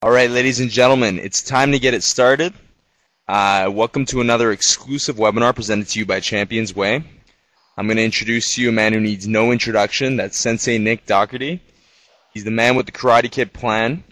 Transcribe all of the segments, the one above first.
All right, ladies and gentlemen, it's time to get it started. Welcome to another exclusive webinar presented to you by ChampionsWay. I'm going to introduce to you a man who needs no introduction. That's Sensei Nick Doherty. He's the man with the Karate Kid plan.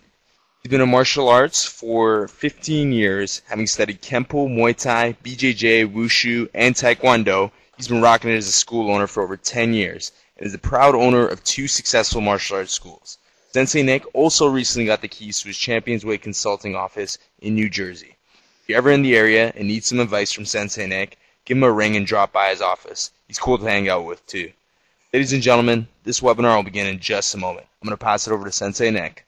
He's been in martial arts for 15 years, having studied Kempo, Muay Thai, BJJ, Wushu, and Taekwondo. He's been rocking it as a school owner for over 10 years and is the proud owner of 2 successful martial arts schools. Sensei Nick also recently got the keys to his ChampionsWay consulting office in New Jersey. If you're ever in the area and need some advice from Sensei Nick, give him a ring and drop by his office. He's cool to hang out with, too. Ladies and gentlemen, this webinar will begin in just a moment. I'm going to pass it over to Sensei Nick.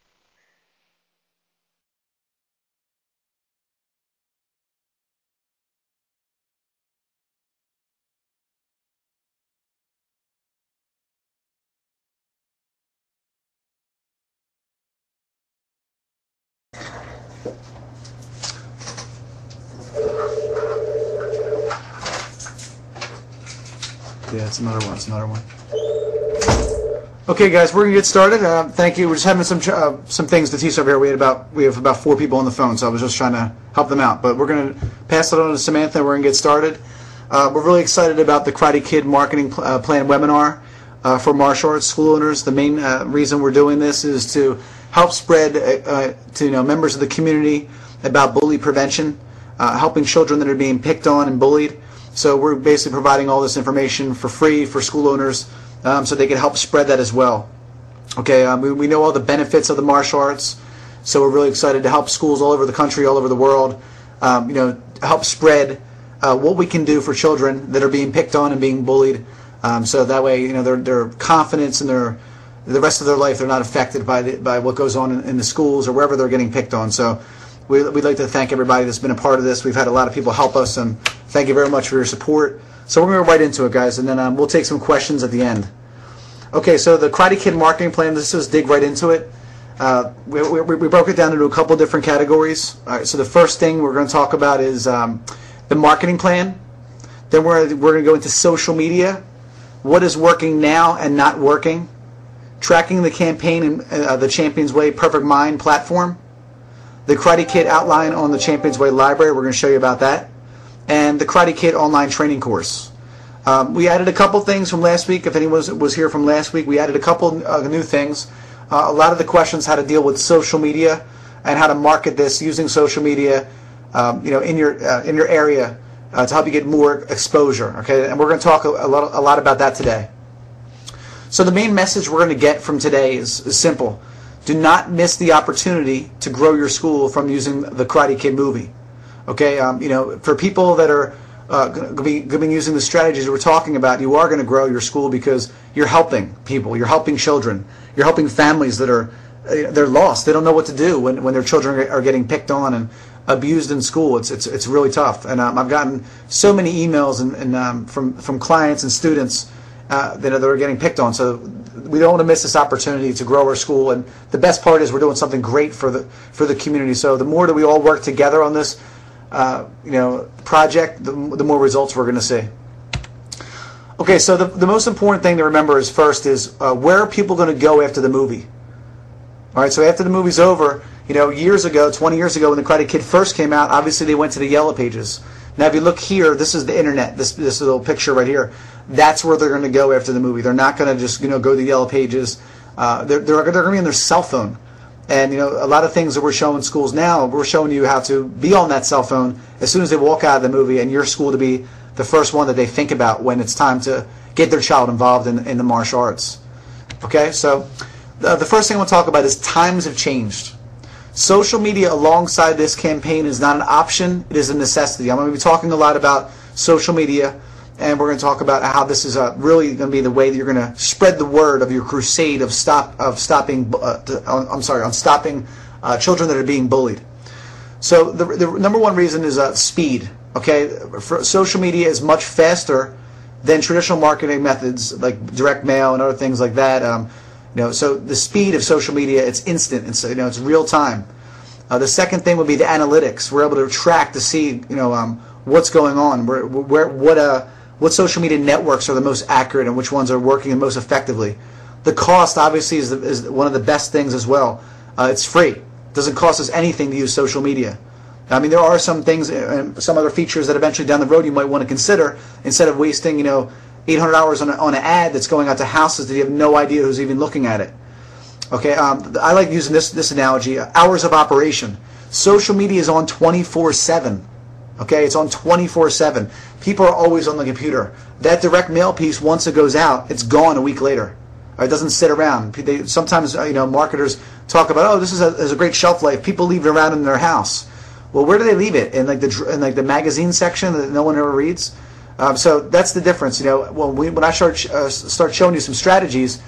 Yeah, it's another one. Okay, guys, we're gonna get started. Thank you. We're just having some things to teach over here. We have about 4 people on the phone, so I was just trying to help them out. But we're gonna pass it on to Samantha, and we're gonna get started. We're really excited about the Karate Kid marketing plan webinar for martial arts school owners. The main reason we're doing this is to help spread to members of the community about bully prevention, helping children that are being picked on and bullied. So we're basically providing all this information for free for school owners so they can help spread that as well. Okay, we know all the benefits of the martial arts, so we're really excited to help schools all over the country, all over the world, help spread what we can do for children that are being picked on and being bullied, so that way their confidence and the rest of their life, they're not affected by what goes on in the schools or wherever they're getting picked on. So we'd like to thank everybody that's been a part of this. We've had a lot of people help us, and thank you very much for your support. So we're going to go right into it, guys, and then we'll take some questions at the end. Okay, so the Karate Kid marketing plan, let's just dig right into it. We broke it down into a couple different categories. All right, so the first thing we're going to talk about is the marketing plan. Then we're going to go into social media, what is working now and not working, tracking the campaign in the ChampionsWay Perfect Mind platform, the Karate Kid outline on the ChampionsWay library, we're going to show you about that, and the Karate Kid online training course. We added a couple things from last week. If anyone was here from last week, we added a couple new things. A lot of the questions how to deal with social media and how to market this using social media, in your area to help you get more exposure. Okay, and we're going to talk a lot about that today. So the main message we're going to get from today is simple. Do not miss the opportunity to grow your school from using the Karate Kid movie. Okay, for people that are going to be using the strategies we're talking about, you are going to grow your school because you're helping people, you're helping children, you're helping families that are they're lost. They don't know what to do when their children are getting picked on and abused in school. It's really tough. And I've gotten so many emails and from clients and students that are getting picked on. So we don't want to miss this opportunity to grow our school. And the best part is we're doing something great for the community. So the more that we all work together on this project, the more results we're going to see. Okay, so the most important thing to remember is first is where are people going to go after the movie? All right, so after the movie's over, years ago, 20 years ago when the Karate Kid first came out, obviously they went to the Yellow Pages. Now if you look here, this is the internet, this little picture right here. That's where they're going to go after the movie. They're not going to just go to the Yellow Pages. They're going to be on their cell phone. And a lot of things that we're showing schools now, we're showing you how to be on that cell phone as soon as they walk out of the movie, and your school to be the first one that they think about when it's time to get their child involved in the martial arts. Okay, so the first thing I want to talk about is times have changed. Social media alongside this campaign is not an option, it is a necessity. I'm going to be talking a lot about social media, and we're going to talk about how this is really going to be the way that you're going to spread the word of your crusade of stopping children that are being bullied. So the number one reason is speed. Okay, social media is much faster than traditional marketing methods like direct mail and other things like that. So the speed of social media, it's instant. It's real time. The second thing would be the analytics. We're able to track to see what's going on, what social media networks are the most accurate and which ones are working the most effectively. The cost obviously is one of the best things as well. It's free. Doesn't cost us anything to use social media. I mean, there are some things, some other features that eventually down the road you might want to consider instead of wasting, 800 hours on an ad that's going out to houses that you have no idea who's even looking at it. Okay, I like using this analogy, hours of operation. Social media is on 24/7. Okay, it's on 24/7. People are always on the computer. That direct mail piece, once it goes out, it's gone a week later. It doesn't sit around. Sometimes, marketers talk about, oh, this has a great shelf life. People leave it around in their house. Well, where do they leave it? In the magazine section that no one ever reads. So that's the difference. When I start showing you some strategies,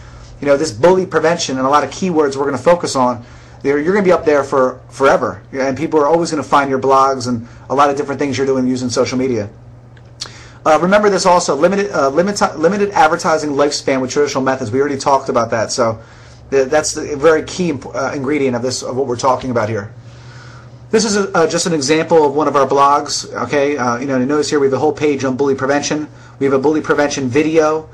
this bully prevention and a lot of keywords we're going to focus on, you're going to be up there for forever, and people are always going to find your blogs and a lot of different things you're doing using social media. Remember this also, limited advertising lifespan with traditional methods. We already talked about that, so that's the very key ingredient of what we're talking about here. This is just an example of one of our blogs. Okay, notice here we have a whole page on bully prevention. We have a bully prevention video.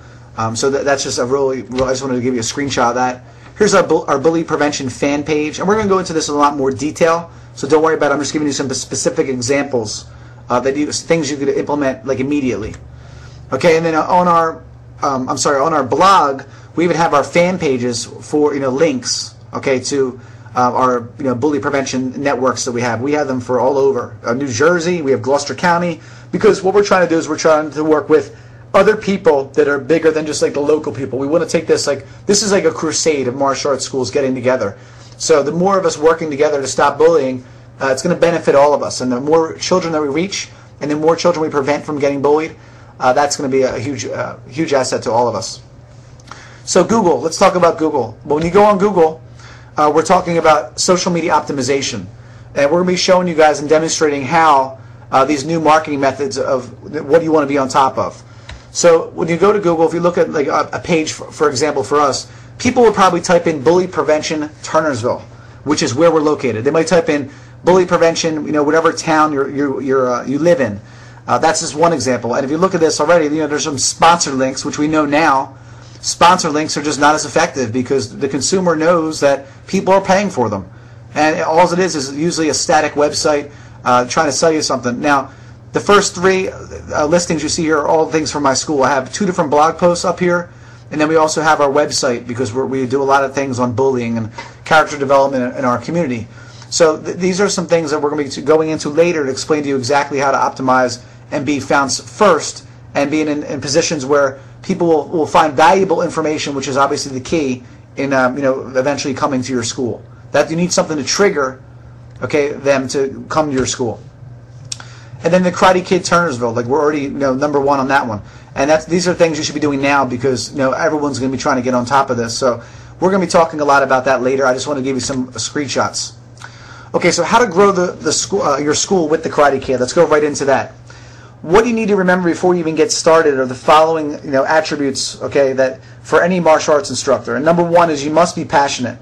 So that's just I just wanted to give you a screenshot of that. Here's our bully prevention fan page, and we're going to go into this in a lot more detail. So don't worry about it. I'm just giving you some specific examples things you could implement like immediately. Okay, and then on our blog, we even have our fan pages for links. Okay, to our bully prevention networks that we have. We have them for all over New Jersey. We have Gloucester County, because what we're trying to do is we're trying to work with other people that are bigger than just like the local people. We want to take this this is like a crusade of martial arts schools getting together. So the more of us working together to stop bullying, it's going to benefit all of us. And the more children that we reach, and the more children we prevent from getting bullied, that's going to be a huge asset to all of us. So Google, let's talk about Google. When you go on Google, we're talking about social media optimization, and we're going to be showing you guys and demonstrating how these new marketing methods of what you want to be on top of. So when you go to Google, if you look at like a page, for example, for us, people will probably type in bully prevention Turnersville, which is where we're located. They might type in bully prevention, whatever town you live in. That's just one example. And if you look at this already, there's some sponsored links, which we know now. Sponsored links are just not as effective because the consumer knows that people are paying for them. And all it is usually a static website trying to sell you something. Now, the first three listings you see here are all things from my school. I have 2 different blog posts up here, and then we also have our website because we do a lot of things on bullying and character development in our community. So these are some things that we're going to be going into later to explain to you exactly how to optimize and be found first and being in positions where people will find valuable information, which is obviously the key in eventually coming to your school. That you need something to trigger, them to come to your school. And then the Karate Kid Turnersville, we're already number 1 on that one. And these are things you should be doing now because everyone's going to be trying to get on top of this. So we're going to be talking a lot about that later. I just want to give you some screenshots. Okay, so how to grow your school with the Karate Kid. Let's go right into that. What you need to remember before you even get started are the following attributes, that for any martial arts instructor. And number 1 is you must be passionate.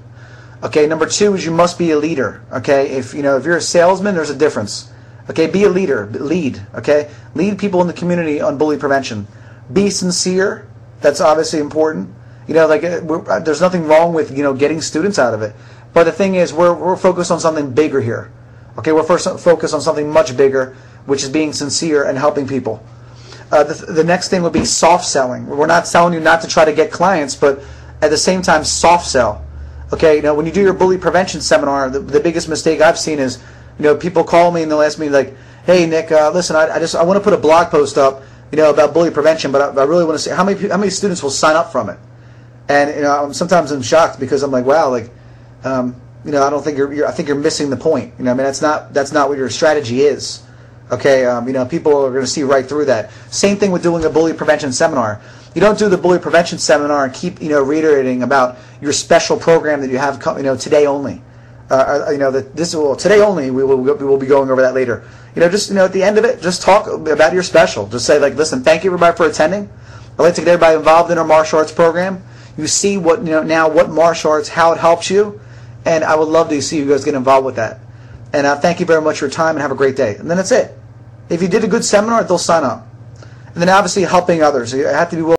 Okay, number 2 is you must be a leader. Okay, if you're a salesman, there's a difference. Okay, be a leader, lead. Okay, lead people in the community on bully prevention. Be sincere. That's obviously important. There's nothing wrong with getting students out of it. But the thing is, we're focused on something bigger here. Okay, we're first focused on something much bigger, which is being sincere and helping people. The next thing would be soft selling. We're not telling you not to try to get clients, but at the same time, soft sell. Okay, when you do your bully prevention seminar, the biggest mistake I've seen is, people call me and they'll ask me hey Nick, listen, I want to put a blog post up, about bully prevention, but I really want to see how many students will sign up from it. And sometimes I'm shocked because I'm like, wow, I don't think I think you're missing the point. That's not what your strategy is. Okay, people are going to see right through that. Same thing with doing a bully prevention seminar. You don't do the bully prevention seminar and keep reiterating about your special program that you have today only. Today only we will be going over that later. At the end of it, just talk about your special. Just say listen, thank you everybody for attending. I'd like to get everybody involved in our martial arts program. You see what now what martial arts, how it helps you, and I would love to see you guys get involved with that. And thank you very much for your time and have a great day. And then that's it. If you did a good seminar, they'll sign up. And then obviously helping others. You have to be willing